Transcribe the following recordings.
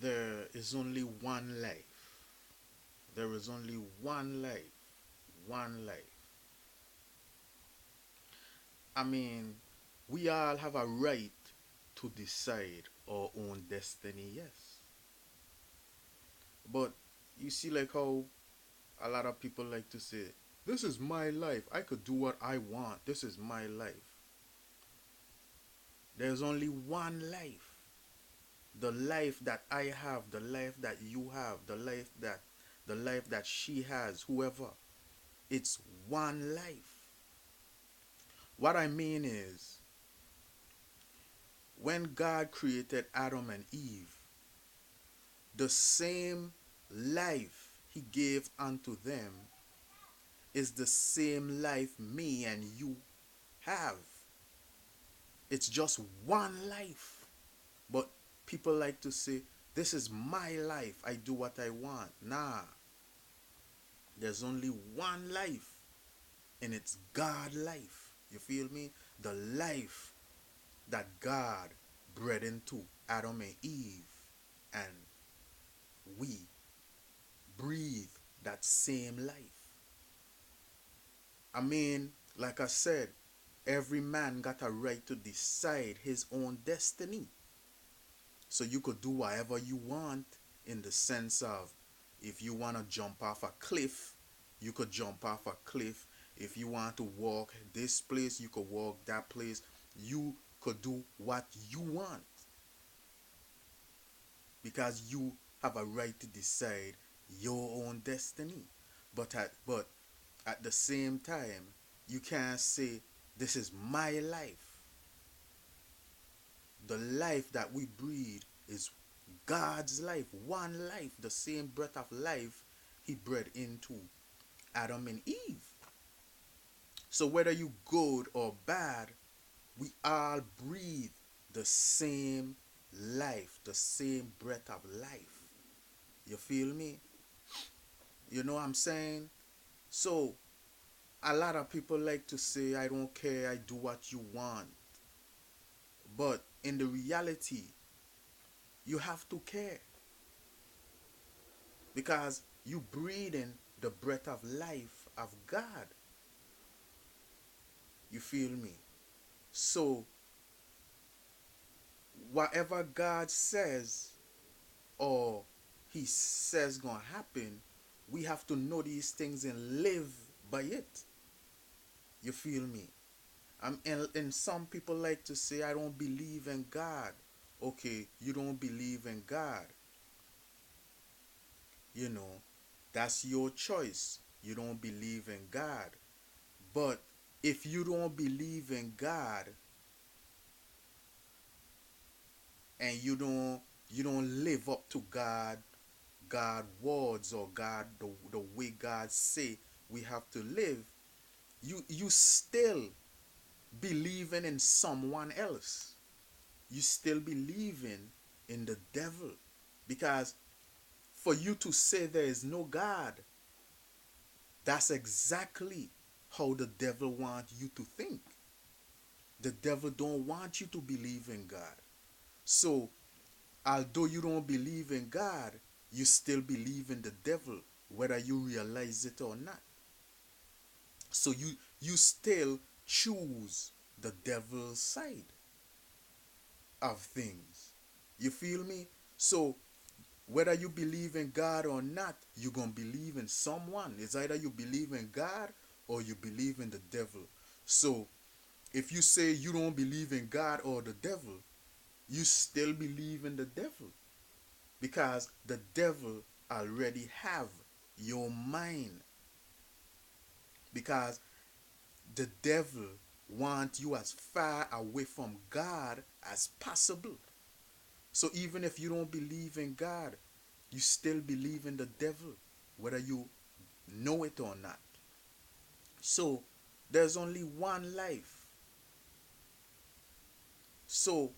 There is only one life. There is only one life. One life. I mean, we all have a right to decide our own destiny, yes. But you see, like how a lot of people like to say, this is my life. I could do what I want. This is my life. There's only one life. The life that I have, the life that you have, the life that she has, whoever. It's one life. What I mean is, when God created Adam and Eve, the same life he gave unto them is the same life me and you have. It's just one life. But people like to say, this is my life. I do what I want. Nah, there's only one life, and it's God life. You feel me? The life that God bred into Adam and Eve, and we breathe that same life. I mean, like I said, every man got a right to decide his own destiny. So you could do whatever you want, in the sense of, if you want to jump off a cliff, you could jump off a cliff. If you want to walk this place, you could walk that place. You could do what you want, because you have a right to decide your own destiny. But at the same time, you can't say, this is my life. The life that we breathe is God's life, one life, the same breath of life he breathed into Adam and Eve. So whether you good or bad, we all breathe the same life, the same breath of life. You feel me? You know what I'm saying? So a lot of people like to say, I don't care, I do what you want. But in the reality, you have to care, because you breathing the breath of life of God. You feel me? So whatever God says, or he says gonna happen, we have to know these things and live by it. You feel me? And some people like to say, I don't believe in God. Okay, you don't believe in God. You know, that's your choice. You don't believe in God. But if you don't believe in God, and you don't live up to God words, or God, the way God say we have to live, you still believing in someone else. You still believing in the devil, because for you to say there is no God, that's exactly how the devil wants you to think. The devil don't want you to believe in God. So although you don't believe in God, you still believe in the devil, whether you realize it or not. So you still choose the devil's side of things. You feel me? So whether you believe in God or not, you're gonna believe in someone. It's either you believe in God or you believe in the devil. So if you say you don't believe in God or the devil, you still believe in the devil, because the devil already have your mind, because the devil want you as far away from God as possible. So even if you don't believe in God, you still believe in the devil, whether you know it or not. So there's only one life. So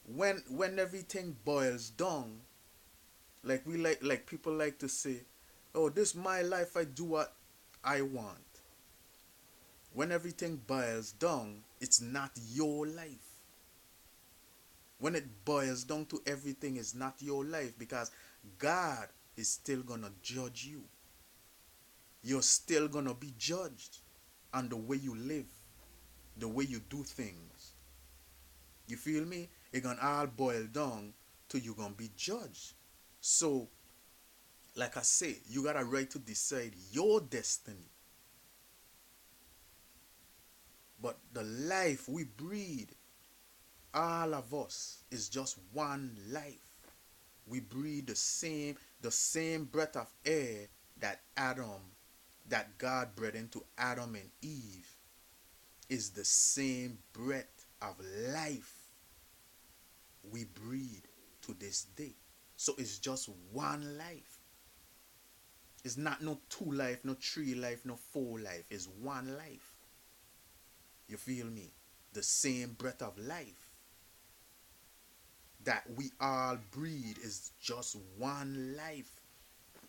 when everything boils down, like people like to say, oh, this is my life, I do what I want. When everything boils down, it's not your life. When it boils down to everything, is not your life, because God is still gonna judge you. You're still gonna be judged on the way you live, the way you do things. You feel me? It gonna all boil down to you gonna be judged. So, like I say, you got a right to decide your destiny. But the life we breathe, all of us, is just one life. We breathe the same breath of air that God breathed into Adam and Eve, is the same breath of life we breathe to this day. So it's just one life. It's not no two life, no three life, no four life. It's one life. You feel me? The same breath of life that we all breathe is just one life.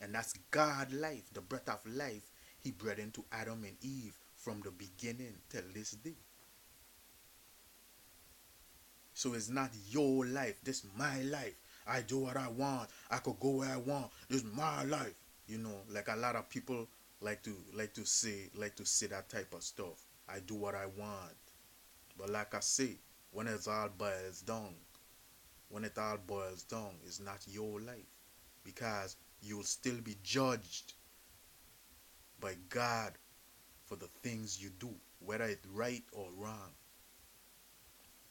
And that's God life, the breath of life he breathed into Adam and Eve from the beginning till this day. So it's not your life. This is my life. I do what I want. I could go where I want. This is my life. Like a lot of people like to say that type of stuff. I do what I want. But like I say, when it all boils down, it's not your life. Because you'll still be judged by God for the things you do, whether it's right or wrong.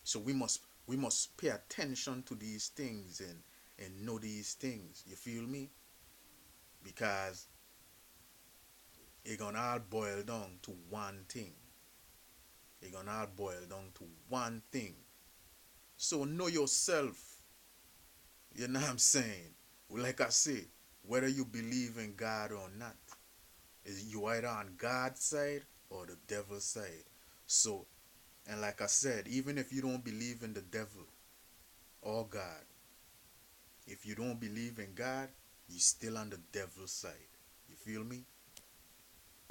So we must pay attention to these things and know these things. You feel me? Because it gonna all boil down to one thing. It gonna all boil down to one thing. So know yourself. You know what I'm saying? Like I say, whether you believe in God or not, is you either on God's side or the devil's side. So, and like I said, even if you don't believe in the devil or God, if you don't believe in God, you're still on the devil's side. You feel me?